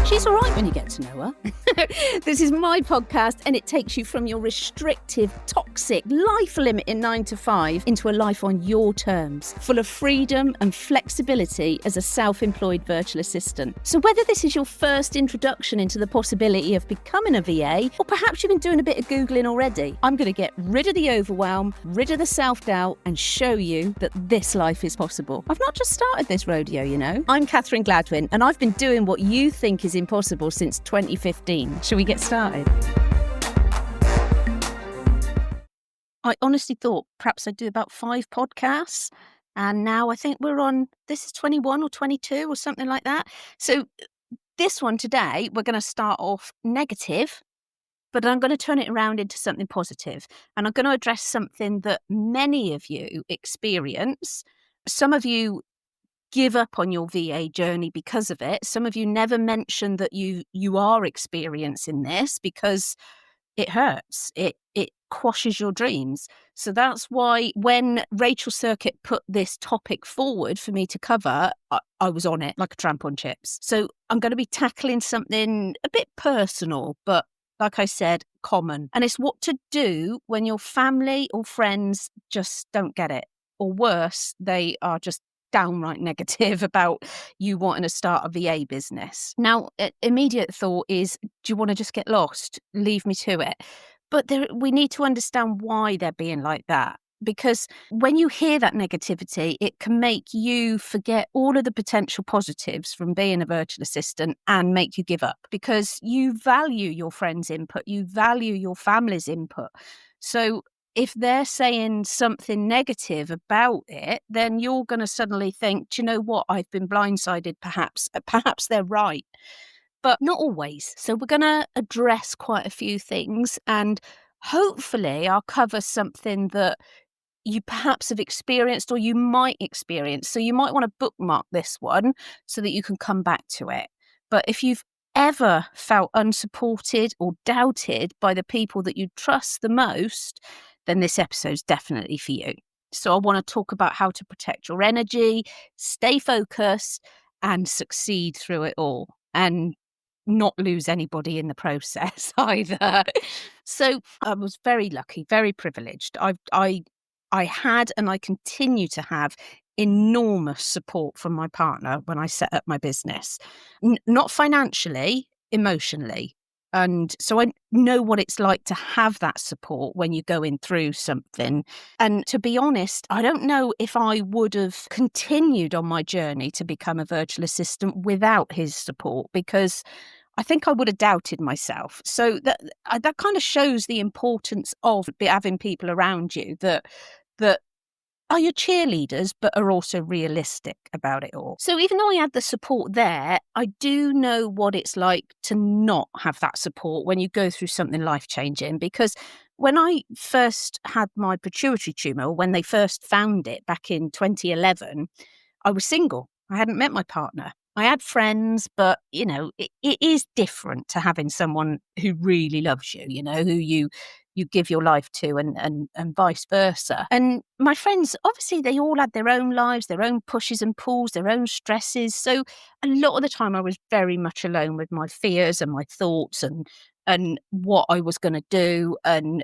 She's all right when you get to know her. This is my podcast, and it takes you from your restrictive, toxic, life-limiting 9 to 5 into a life on your terms, full of freedom and flexibility as a self-employed virtual assistant. So whether this is your first introduction into the possibility of becoming a VA, or perhaps you've been doing a bit of Googling already, I'm going to get rid of the overwhelm, rid of the self-doubt, and show you that this life is possible. I've not just started this rodeo, you know. I'm Catherine Gladwyn, and I've been doing what you think is impossible since 2015. Shall we get started? I honestly thought perhaps I'd do about 5 podcasts, and now I think we're on, this is 21 or 22 or something like that. So this one today, we're going to start off negative, but I'm going to turn it around into something positive, and I'm going to address something that many of you experience. Some of you give up on your VA journey because of it. Some of you never mention that you are experiencing this because it hurts. It quashes your dreams. So that's why when Rachel Circuit put this topic forward for me to cover, I was on it like a tramp on chips. So I'm going to be tackling something a bit personal, but like I said, common. And it's what to do when your family or friends just don't get it. Or worse, they are just downright negative about you wanting to start a VA business. Now, immediate thought is, do you want to just get lost? Leave me to it. But we need to understand why they're being like that. Because when you hear that negativity, it can make you forget all of the potential positives from being a virtual assistant and make you give up. Because you value your friends' input, you value your family's input. So if they're saying something negative about it, then you're going to suddenly think, do you know what? I've been blindsided, perhaps. Perhaps they're right, but not always. So we're going to address quite a few things, and hopefully I'll cover something that you perhaps have experienced or you might experience. So you might want to bookmark this one so that you can come back to it. But if you've ever felt unsupported or doubted by the people that you trust the most, then this episode's definitely for you. So I want to talk about how to protect your energy, stay focused, and succeed through it all, and not lose anybody in the process either. So I was very lucky, very privileged. I had, and I continue to have, enormous support from my partner when I set up my business. Not financially, emotionally. And so I know what it's like to have that support when you're going through something. And to be honest, I don't know if I would have continued on my journey to become a virtual assistant without his support, because I think I would have doubted myself. So that kind of shows the importance of having people around you that are your cheerleaders, but are also realistic about it all. So even though I had the support there, I do know what it's like to not have that support when you go through something life-changing. Because when I first had my pituitary tumour, or when they first found it back in 2011, I was single. I hadn't met my partner. I had friends, but, you know, it is different to having someone who really loves you, you know, who you give your life to, and vice versa. And my friends, obviously, they all had their own lives, their own pushes and pulls, their own stresses. So a lot of the time I was very much alone with my fears and my thoughts and what I was going to do. And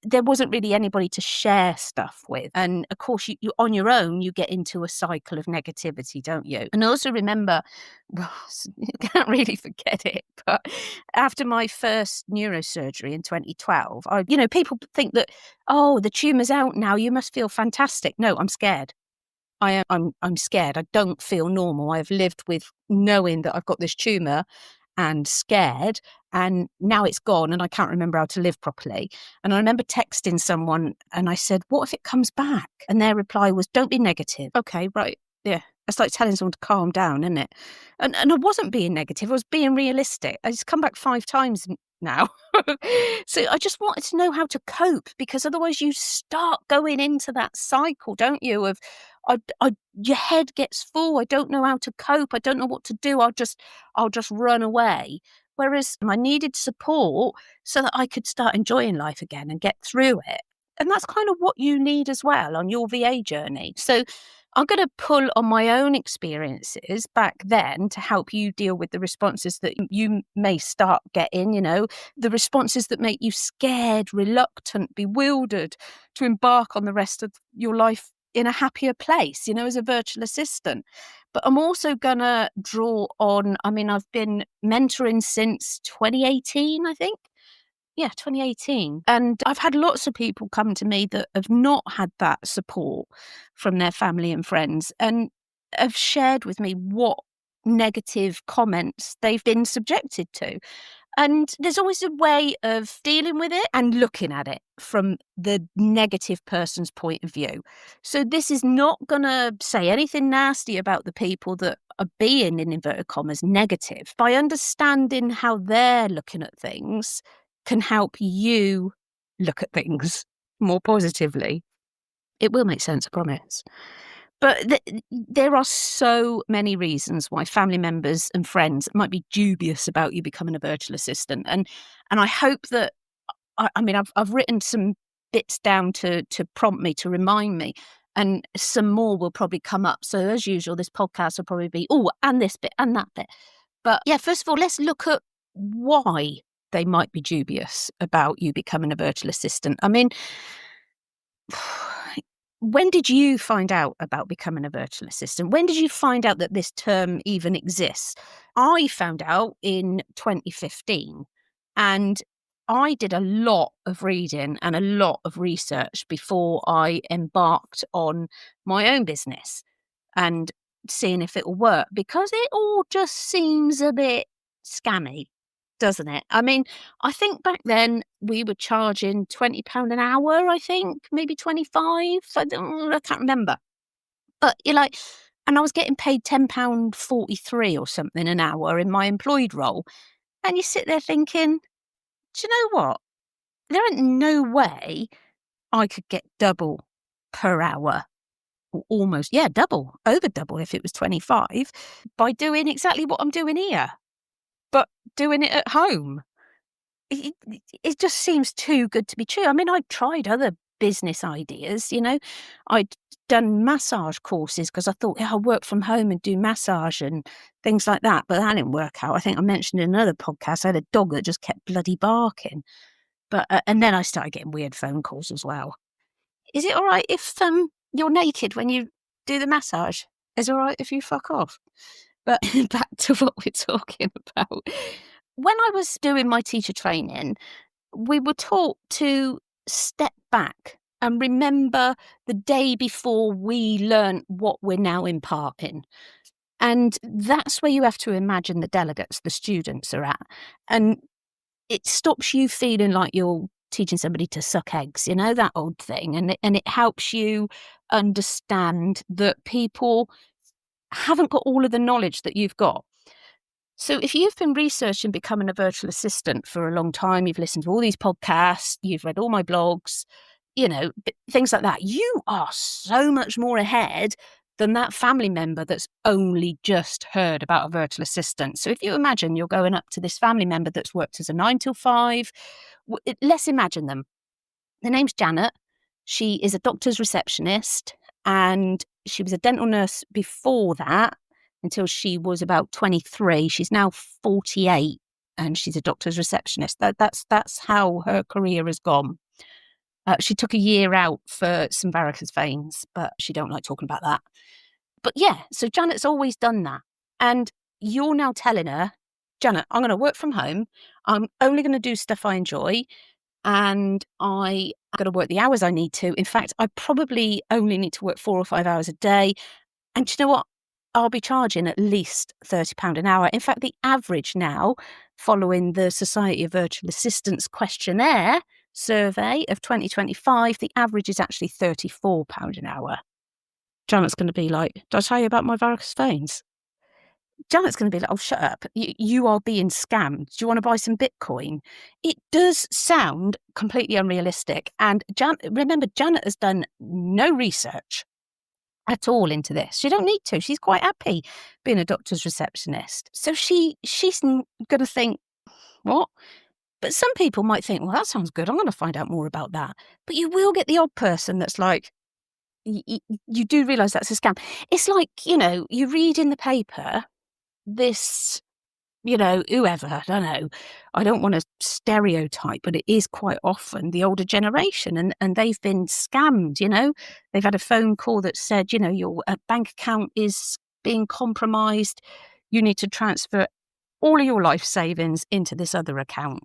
there wasn't really anybody to share stuff with. And of course, you on your own, you get into a cycle of negativity, don't you? And I also remember, well, you can't really forget it, but after my first neurosurgery in 2012, people think that, oh, the tumour's out now, you must feel fantastic. No, I'm scared. I'm scared. I don't feel normal. I've lived with knowing that I've got this tumour and scared, and now it's gone and I can't remember how to live properly. And I remember texting someone and I said, what if it comes back? And their reply was, don't be negative. Okay, right. Yeah. It's like telling someone to calm down, isn't it? And I wasn't being negative. I was being realistic. It's come back 5 times now. So I just wanted to know how to cope, because otherwise you start going into that cycle, don't you, of your head gets full. I don't know how to cope. I don't know what to do. I'll just run away. Whereas I needed support so that I could start enjoying life again and get through it. And that's kind of what you need as well on your VA journey. So I'm going to pull on my own experiences back then to help you deal with the responses that you may start getting, the responses that make you scared, reluctant, bewildered to embark on the rest of your life in a happier place, as a virtual assistant. But I'm also going to draw on, I've been mentoring since 2018, I think. Yeah, 2018. And I've had lots of people come to me that have not had that support from their family and friends and have shared with me what negative comments they've been subjected to. And there's always a way of dealing with it and looking at it from the negative person's point of view. So this is not going to say anything nasty about the people that are being, in inverted commas, negative. By understanding how they're looking at things can help you look at things more positively. It will make sense, I promise. But there are so many reasons why family members and friends might be dubious about you becoming a virtual assistant. And I hope that, I've written some bits down to prompt me, to remind me, and some more will probably come up. So as usual, this podcast will probably be, and this bit and that bit. But yeah, first of all, let's look at why they might be dubious about you becoming a virtual assistant. When did you find out about becoming a virtual assistant? When did you find out that this term even exists? I found out in 2015, and I did a lot of reading and a lot of research before I embarked on my own business and seeing if it will work, because it all just seems a bit scammy, doesn't it? I think back then we were charging £20 an hour, I think, maybe 25. I can't remember. But you're like, and I was getting paid £10.43 or something an hour in my employed role. And you sit there thinking, do you know what? There ain't no way I could get double per hour. Or almost, double, over double if it was 25, by doing exactly what I'm doing here, but doing it at home. It just seems too good to be true. I'd tried other business ideas, I'd done massage courses because I thought, I'll work from home and do massage and things like that. But that didn't work out. I think I mentioned in another podcast, I had a dog that just kept bloody barking. But and then I started getting weird phone calls as well. Is it all right if you're naked when you do the massage? Is it all right if you fuck off? But back to what we're talking about. When I was doing my teacher training, we were taught to step back and remember the day before we learnt what we're now imparting. And that's where you have to imagine the delegates, the students are at. And it stops you feeling like you're teaching somebody to suck eggs, that old thing. And it helps you understand that people haven't got all of the knowledge that you've got. So if you've been researching becoming a virtual assistant for a long time, you've listened to all these podcasts, you've read all my blogs, things like that, you are so much more ahead than that family member that's only just heard about a virtual assistant. So if you imagine you're going up to this family member that's worked as a 9 till 5, let's imagine them. Her name's Janet. She is a doctor's receptionist, and she was a dental nurse before that until she was about 23. She's now 48 and she's a doctor's receptionist. That's how her career has gone. She took a year out for some varicose veins, but she don't like talking about that. But yeah, so Janet's always done that. And you're now telling her, Janet, I'm going to work from home. I'm only going to do stuff I enjoy. And I'm going to work the hours I need to. In fact, I probably only need to work 4 or 5 hours a day. And you know what? I'll be charging at least £30 an hour. In fact, the average now, following the Society of Virtual Assistants questionnaire survey of 2025, the average is actually £34 an hour. Janet's going to be like, did I tell you about my varicose veins? Janet's going to be like, oh, shut up. You are being scammed. Do you want to buy some Bitcoin? It does sound completely unrealistic. And remember, Janet has done no research at all into this. She don't need to. She's quite happy being a doctor's receptionist. So she's going to think, what? But some people might think, well, that sounds good. I'm going to find out more about that. But you will get the odd person that's like, you do realise that's a scam. It's like, you read in the paper this, whoever, I don't know. I don't want to stereotype, but it is quite often the older generation, and they've been scammed, They've had a phone call that said, your bank account is being compromised. You need to transfer all of your life savings into this other account.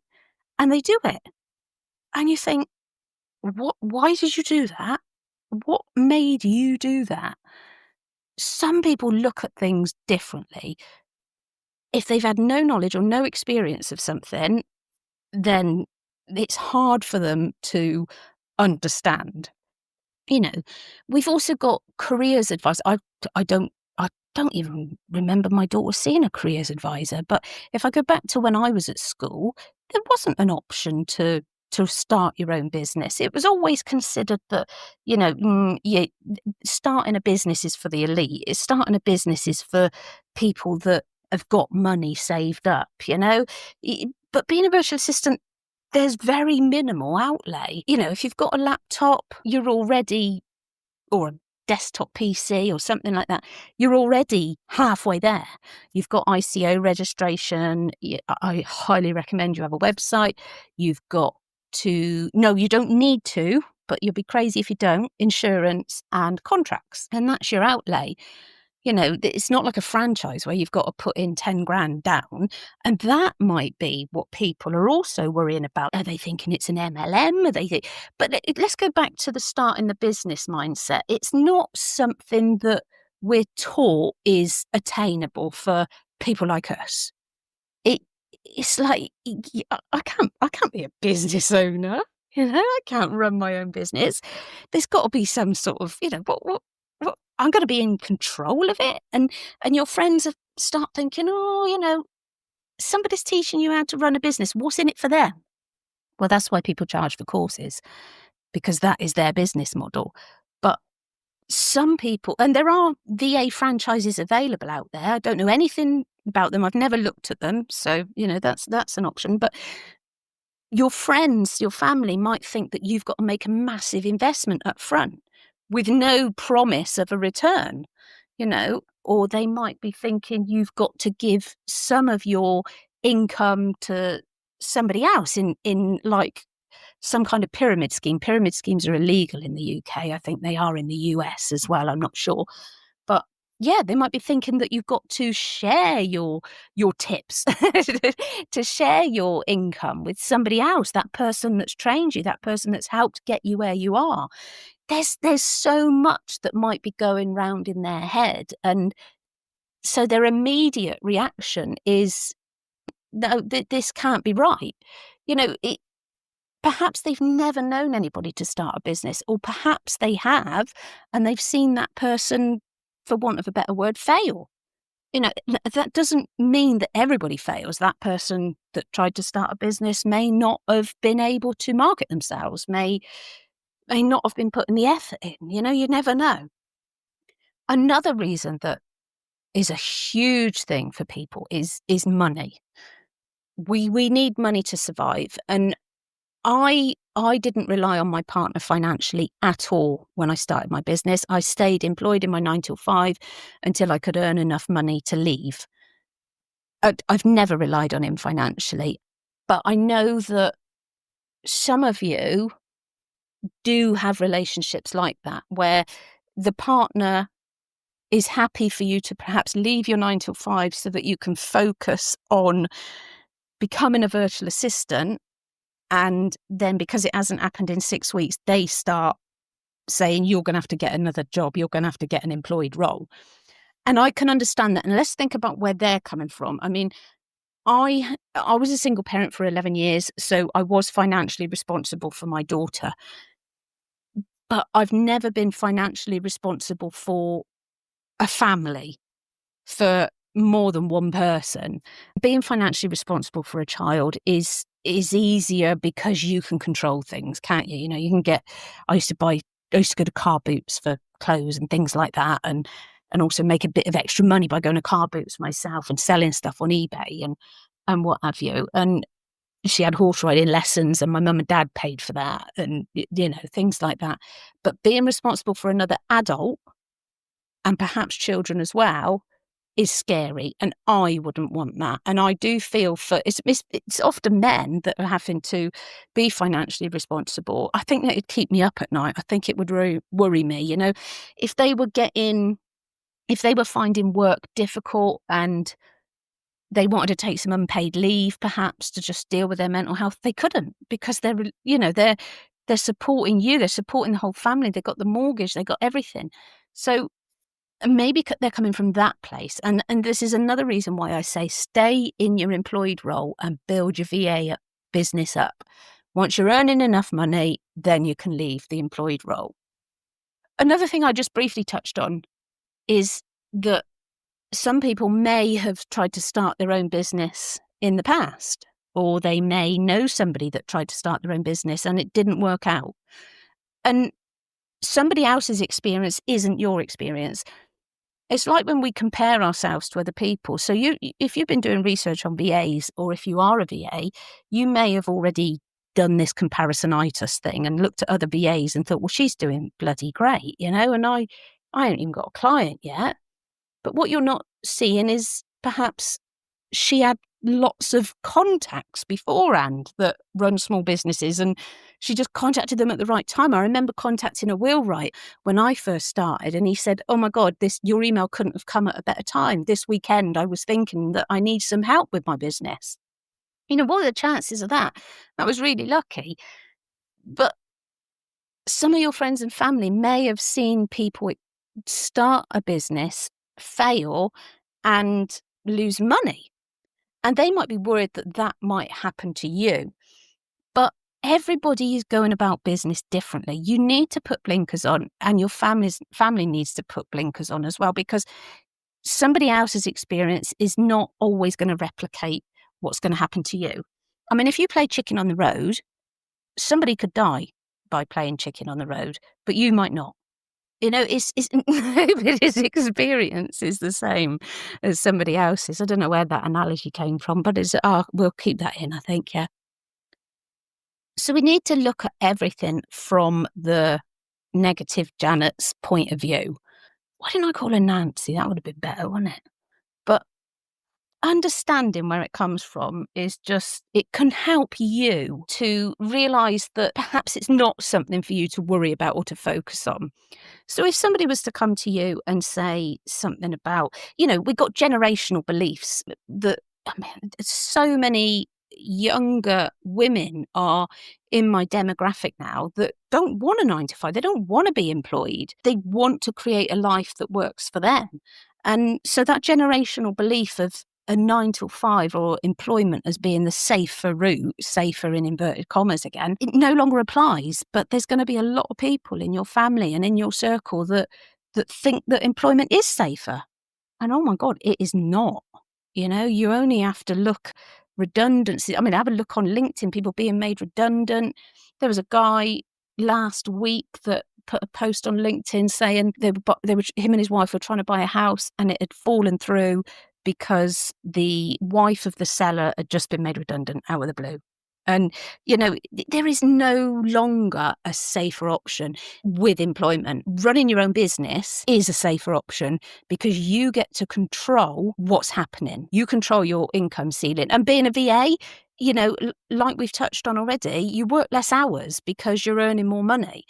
And they do it. And you think, why did you do that? What made you do that? Some people look at things differently. If they've had no knowledge or no experience of something, then it's hard for them to understand. We've also got careers advice. I don't even remember my daughter seeing a careers advisor. But if I go back to when I was at school, there wasn't an option to start your own business. It was always considered that, starting a business is for the elite. Starting a business is for people that have got money saved up, But being a virtual assistant, there's very minimal outlay. If you've got a laptop, you're already, or a desktop PC or something like that, you're already halfway there. You've got ICO registration. I highly recommend you have a website. You've got no, you don't need to, but you'll be crazy if you don't, insurance and contracts. And that's your outlay. It's not like a franchise where you've got to put in 10 grand down. And that might be what people are also worrying about. Are they thinking it's an MLM? But let's go back to the starting the business mindset. It's not something that we're taught is attainable for people like us. It's like, I can't be a business owner. I can't run my own business. There's got to be some sort of, what I'm going to be in control of it. And your friends start thinking, somebody's teaching you how to run a business. What's in it for them? Well, that's why people charge for courses, because that is their business model. But some people, and there are VA franchises available out there. I don't know anything about them. I've never looked at them. So, that's an option. But your friends, your family might think that you've got to make a massive investment up front with no promise of a return, or they might be thinking you've got to give some of your income to somebody else in like some kind of pyramid scheme. Pyramid schemes are illegal in the UK. I think they are in the US as well. I'm not sure. But yeah, they might be thinking that you've got to share your tips, to share your income with somebody else, that person that's trained you, that person that's helped get you where you are. There's so much that might be going round in their head. And so their immediate reaction is, no, this can't be right. Perhaps they've never known anybody to start a business, or perhaps they have, and they've seen that person, for want of a better word, fail. That doesn't mean that everybody fails. That person that tried to start a business may not have been able to market themselves, may not have been putting the effort in. You never know. Another reason that is a huge thing for people is money. We need money to survive. And I didn't rely on my partner financially at all when I started my business. I stayed employed in my 9 till 5 until I could earn enough money to leave. I've never relied on him financially, but I know that some of you do have relationships like that, where the partner is happy for you to perhaps leave your 9 till 5 so that you can focus on becoming a virtual assistant. And then because it hasn't happened in 6 weeks, they start saying, you're going to have to get another job. You're going to have to get an employed role. And I can understand that. And let's think about where they're coming from. I mean, I was a single parent for 11 years, so I was financially responsible for my daughter. But I've never been financially responsible for a family, for more than one person. Being financially responsible for a child is easier because you can control things, can't you? You can get, I used to go to car boots for clothes and things like that, and also make a bit of extra money by going to car boots myself and selling stuff on eBay and what have you. And she had horse riding lessons and my mum and dad paid for that and, things like that. But being responsible for another adult and perhaps children as well is scary, and I wouldn't want that. And I do feel for it's often men that are having to be financially responsible. I think that it'd keep me up at night. I think it would worry me, if they were finding work difficult and they wanted to take some unpaid leave, perhaps to just deal with their mental health, they couldn't because they're supporting you, they're supporting the whole family, they've got the mortgage, they've got everything. So maybe they're coming from that place. And this is another reason why I say stay in your employed role and build your VA business up. Once you're earning enough money, then you can leave the employed role. Another thing I just briefly touched on is that some people may have tried to start their own business in the past, or they may know somebody that tried to start their own business and it didn't work out. And somebody else's experience isn't your experience. It's like when we compare ourselves to other people. So if you've been doing research on VAs, or if you are a VA, you may have already done this comparisonitis thing and looked at other VAs and thought, well, she's doing bloody great, and I haven't even got a client yet. But what you're not seeing is perhaps she had lots of contacts beforehand that run small businesses, and she just contacted them at the right time. I remember contacting a wheelwright when I first started, and he said, oh my God, your email couldn't have come at a better time. This weekend, I was thinking that I need some help with my business. What are the chances of that? I was really lucky. But some of your friends and family may have seen people start a business, fail, and lose money. And they might be worried that that might happen to you. But everybody is going about business differently. You need to put blinkers on, and your family needs to put blinkers on as well, because somebody else's experience is not always going to replicate what's going to happen to you. I mean, if you play chicken on the road, somebody could die by playing chicken on the road, but you might not. It's nobody's experience is the same as somebody else's. I don't know where that analogy came from, but we'll keep that in, I think, yeah. So we need to look at everything from the negative Janet's point of view. Why didn't I call her Nancy? That would have been better, wouldn't it? But understanding where it comes from is it can help you to realise that perhaps it's not something for you to worry about or to focus on. So if somebody was to come to you and say something about, we've got generational beliefs that, so many younger women are in my demographic now that don't want a 9 to 5. They don't want to be employed. They want to create a life that works for them. And so that generational belief of a 9 to 5 or employment as being the safer route, safer in inverted commas again, it no longer applies. But there's going to be a lot of people in your family and in your circle that think that employment is safer. And oh my God, it is not. You only have to look redundancy. I mean, have a look on LinkedIn, people being made redundant. There was a guy last week that put a post on LinkedIn saying him and his wife were trying to buy a house and it had fallen through because the wife of the seller had just been made redundant out of the blue. And, there is no longer a safer option with employment. Running your own business is a safer option because you get to control what's happening. You control your income ceiling. And being a VA, like we've touched on already, you work less hours because you're earning more money.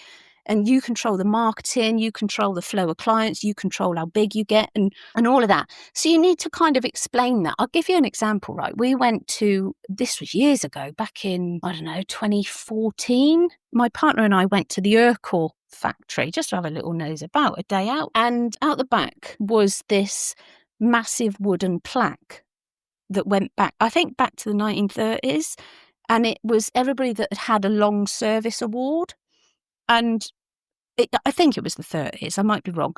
And you control the marketing, you control the flow of clients, you control how big you get and all of that. So you need to kind of explain that. I'll give you an example, right? This was years ago, back in, 2014. My partner and I went to the Urkel factory just to have a little nose about, a day out. And out the back was this massive wooden plaque that went back, I think back to the 1930s. And it was everybody that had a long service award. And I think it was the 30s, I might be wrong.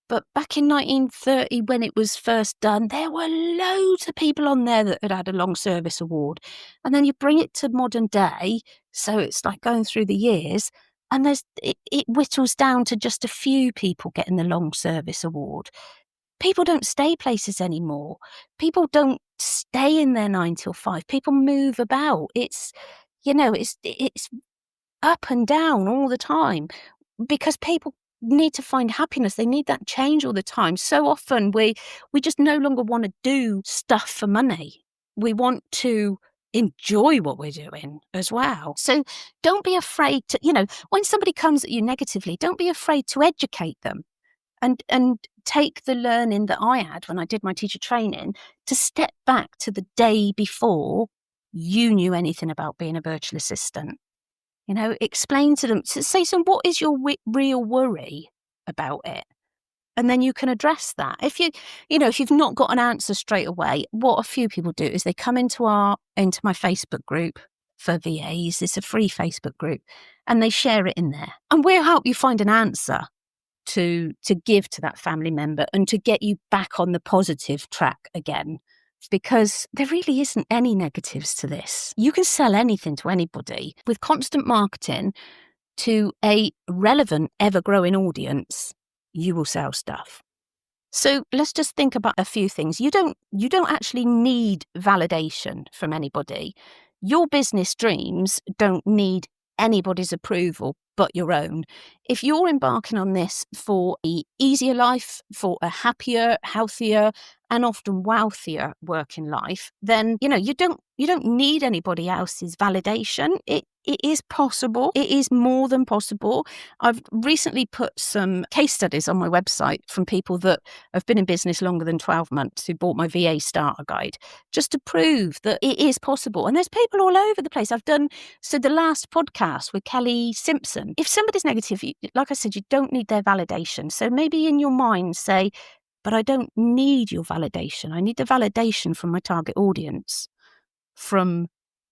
But back in 1930, when it was first done, there were loads of people on there that had a long service award. And then you bring it to modern day, so it's like going through the years, and it whittles down to just a few people getting the long service award. People don't stay places anymore. People don't stay in their 9 till 5. People move about. It's up and down all the time because people need to find happiness. They need that change all the time. So often we just no longer want to do stuff for money. We want to enjoy what we're doing as well. So don't be afraid to, when somebody comes at you negatively, don't be afraid to educate them and take the learning that I had when I did my teacher training to step back to the day before you knew anything about being a virtual assistant. Explain to them, say, so what is your real worry about it? And then you can address that. If you've not got an answer straight away, what a few people do is they come into my Facebook group for VAs. It's a free Facebook group, and they share it in there. And we'll help you find an answer to give to that family member and to get you back on the positive track again. Because there really isn't any negatives to this. You can sell anything to anybody with constant marketing to a relevant, ever-growing audience. You will sell stuff. So let's just think about a few things. You don't actually need validation from anybody. Your business dreams don't need anybody's approval but your own. If you're embarking on this for an easier life, for a happier, healthier, and often wealthier working life, then you don't need anybody else's validation. It is possible. It is more than possible. I've recently put some case studies on my website from people that have been in business longer than 12 months who bought my VA starter guide just to prove that it is possible. And there's people all over the place. So the last podcast with Kelly Simpson, if somebody's negative, like I said, you don't need their validation. So maybe in your mind say, but I don't need your validation. I need the validation from my target audience, from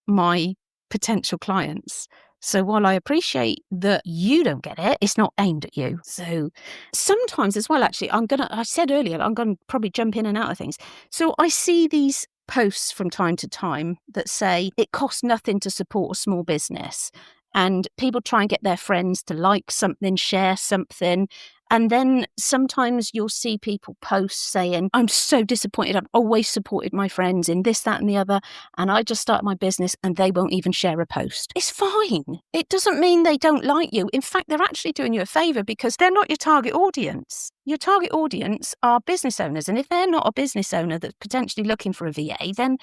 my potential clients. So while I appreciate that you don't get it, it's not aimed at you. So sometimes as well, actually, I said earlier, I'm going to probably jump in and out of things. So I see these posts from time to time that say it costs nothing to support a small business. And people try and get their friends to like something, share something. And then sometimes you'll see people post saying, I'm so disappointed. I've always supported my friends in this, that, and the other. And I just started my business and they won't even share a post. It's fine. It doesn't mean they don't like you. In fact, they're actually doing you a favor because they're not your target audience. Your target audience are business owners. And if they're not a business owner that's potentially looking for a VA, then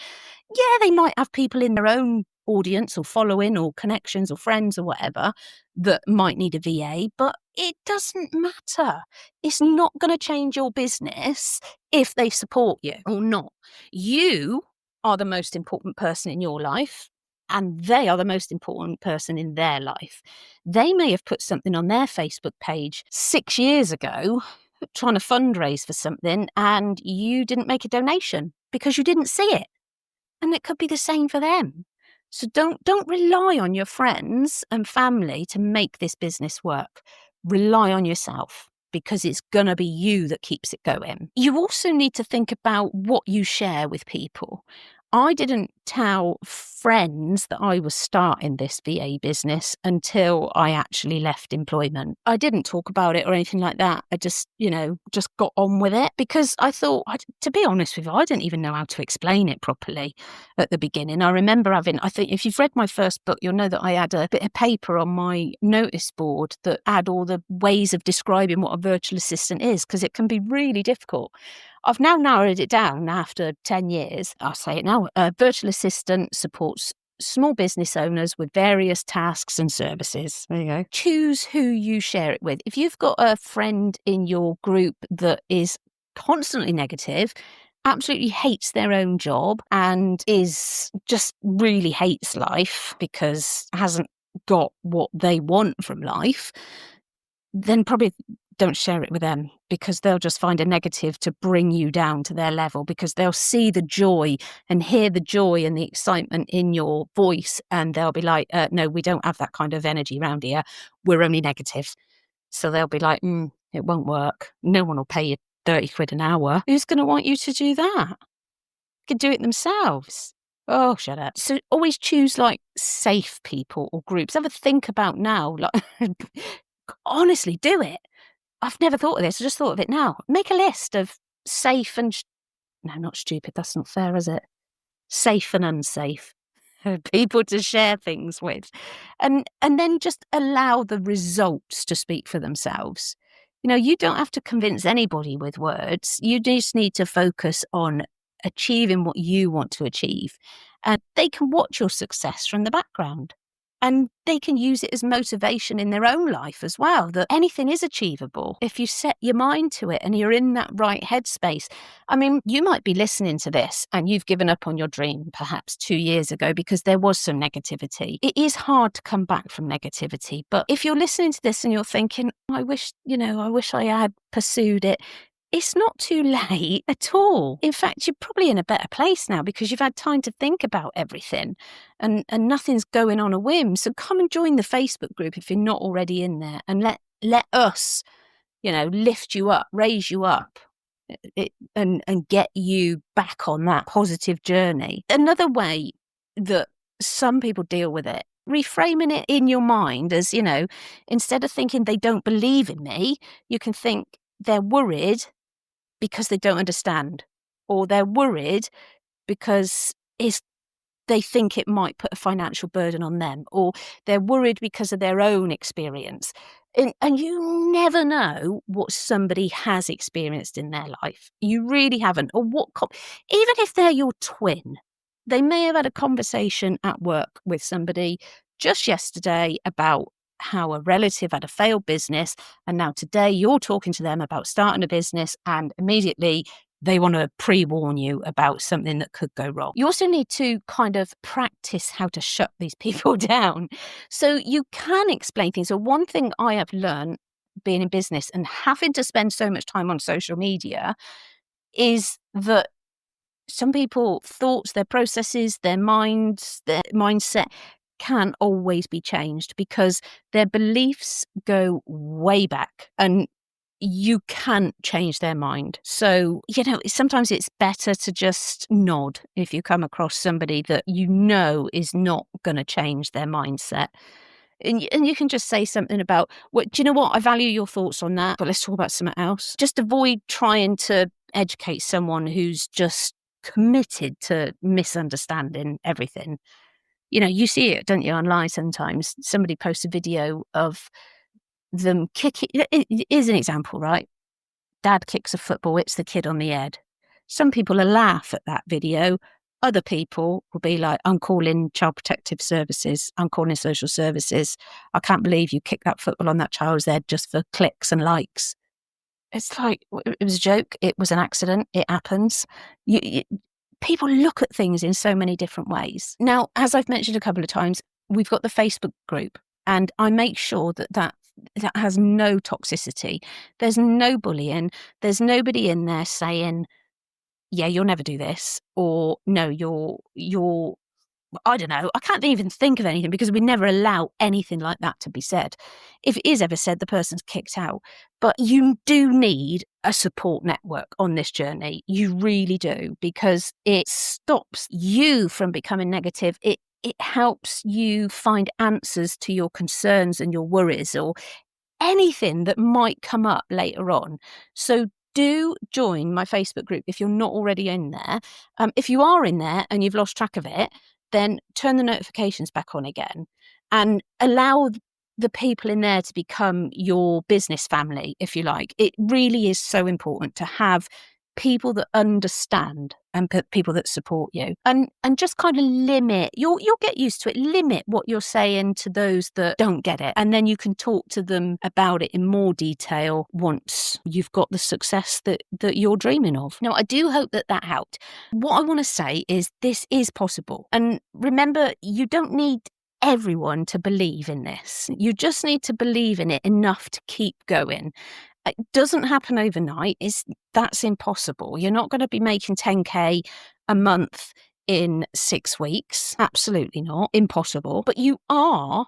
yeah, they might have people in their own audience or following or connections or friends or whatever that might need a VA, but it doesn't matter. It's not going to change your business if they support you or not. You are the most important person in your life and they are the most important person in their life. They may have put something on their Facebook page 6 years ago trying to fundraise for something and you didn't make a donation because you didn't see it. And it could be the same for them. So don't rely on your friends and family to make this business work. Rely on yourself because it's going to be you that keeps it going. You also need to think about what you share with people. I didn't tell friends that I was starting this VA business until I actually left employment. I didn't talk about it or anything like that. I just got on with it because I thought, to be honest with you, I didn't even know how to explain it properly at the beginning. I remember I think if you've read my first book, you'll know that I had a bit of paper on my notice board that had all the ways of describing what a virtual assistant is because it can be really difficult. I've now narrowed it down after 10 years. I'll say it now. A virtual assistant supports small business owners with various tasks and services. There you go. Choose who you share it with. If you've got a friend in your group that is constantly negative, absolutely hates their own job and is just really hates life because hasn't got what they want from life, then probably don't share it with them because they'll just find a negative to bring you down to their level because they'll see the joy and hear the joy and the excitement in your voice and they'll be like, no, we don't have that kind of energy around here. We're only negative. So they'll be like, it won't work. No one will pay you 30 quid an hour. Who's going to want you to do that? They can do it themselves. Oh, shut up. So always choose like safe people or groups. Have a think about now. Like, honestly, do it. I've never thought of this. I just thought of it now. Make a list of safe and no, not stupid, that's not fair, is it? Safe and unsafe people to share things with. And then just allow the results to speak for themselves. You don't have to convince anybody with words. You just need to focus on achieving what you want to achieve. And they can watch your success from the background. And they can use it as motivation in their own life as well, that anything is achievable if you set your mind to it and you're in that right headspace. I mean, you might be listening to this and you've given up on your dream perhaps 2 years ago because there was some negativity. It is hard to come back from negativity. But if you're listening to this and you're thinking, I wish I had pursued it. It's not too late at all. In fact, you're probably in a better place now because you've had time to think about everything and nothing's going on a whim. So come and join the Facebook group if you're not already in there, and let us, lift you up, raise you up, and get you back on that positive journey. Another way that some people deal with it, reframing it in your mind as, instead of thinking they don't believe in me, you can think they're worried because they don't understand, or they're worried because they think it might put a financial burden on them, or they're worried because of their own experience. And you never know what somebody has experienced in their life. You really haven't. Or even if they're your twin, they may have had a conversation at work with somebody just yesterday about how a relative had a failed business, and now today you're talking to them about starting a business, and immediately they want to pre-warn you about something that could go wrong. You also need to kind of practice how to shut these people down. So you can explain things. So one thing I have learned being in business and having to spend so much time on social media is that some people, thoughts, their processes, their minds, their mindset can always be changed because their beliefs go way back and you can't change their mind. So, sometimes it's better to just nod if you come across somebody that is not going to change their mindset. And you can just say something about, do you know what? I value your thoughts on that, but let's talk about something else. Just avoid trying to educate someone who's just committed to misunderstanding everything. You see it, don't you, online sometimes. Somebody posts a video of them kicking. Here's an example, right? Dad kicks a football, hits the kid on the head. Some people will laugh at that video. Other people will be like, I'm calling Child Protective Services. I'm calling social services. I can't believe you kicked that football on that child's head just for clicks and likes. It's like, it was a joke. It was an accident. It happens. People look at things in so many different ways. Now, as I've mentioned a couple of times, we've got the Facebook group, and I make sure that has no toxicity. There's no bullying. There's nobody in there saying, yeah, you'll never do this, or no, you're I don't know. I can't even think of anything because we never allow anything like that to be said. If it is ever said, the person's kicked out. But you do need a support network on this journey. You really do, because it stops you from becoming negative. It helps you find answers to your concerns and your worries or anything that might come up later on. So do join my Facebook group if you're not already in there. If you are in there and you've lost track of it, then turn the notifications back on again and allow the people in there to become your business family, if you like. It really is so important to have people that understand and people that support you, and just kind of limit, you'll get used to it, limit what you're saying to those that don't get it, and then you can talk to them about it in more detail once you've got the success that you're dreaming of. Now, I do hope that helped. What I want to say is this is possible, and remember, you don't need everyone to believe in this. You just need to believe in it enough to keep going. It doesn't happen overnight. That's impossible. You're not going to be making 10K a month in 6 weeks. Absolutely not. Impossible. But you are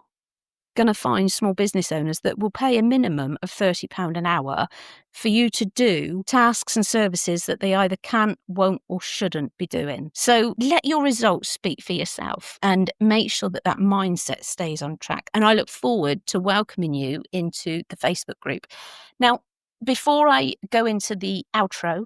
going to find small business owners that will pay a minimum of £30 an hour for you to do tasks and services that they either can't, won't, or shouldn't be doing. So let your results speak for yourself and make sure that mindset stays on track. And I look forward to welcoming you into the Facebook group. Now, before I go into the outro,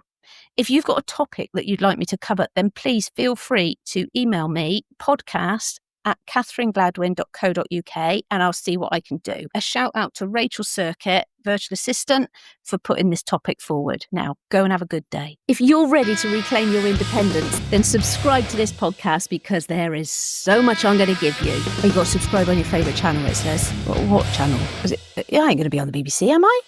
If you've got a topic that you'd like me to cover, then please feel free to email me, podcast@catherinegladwyn.co.uk, and I'll see what I can do. A shout out to Rachel Circuit, virtual assistant, for putting this topic forward. Now, go and have a good day. If you're ready to reclaim your independence, then subscribe to this podcast because there is so much I'm going to give you. You've got to subscribe on your favourite channel, it says. What channel? I ain't going to be on the BBC, am I?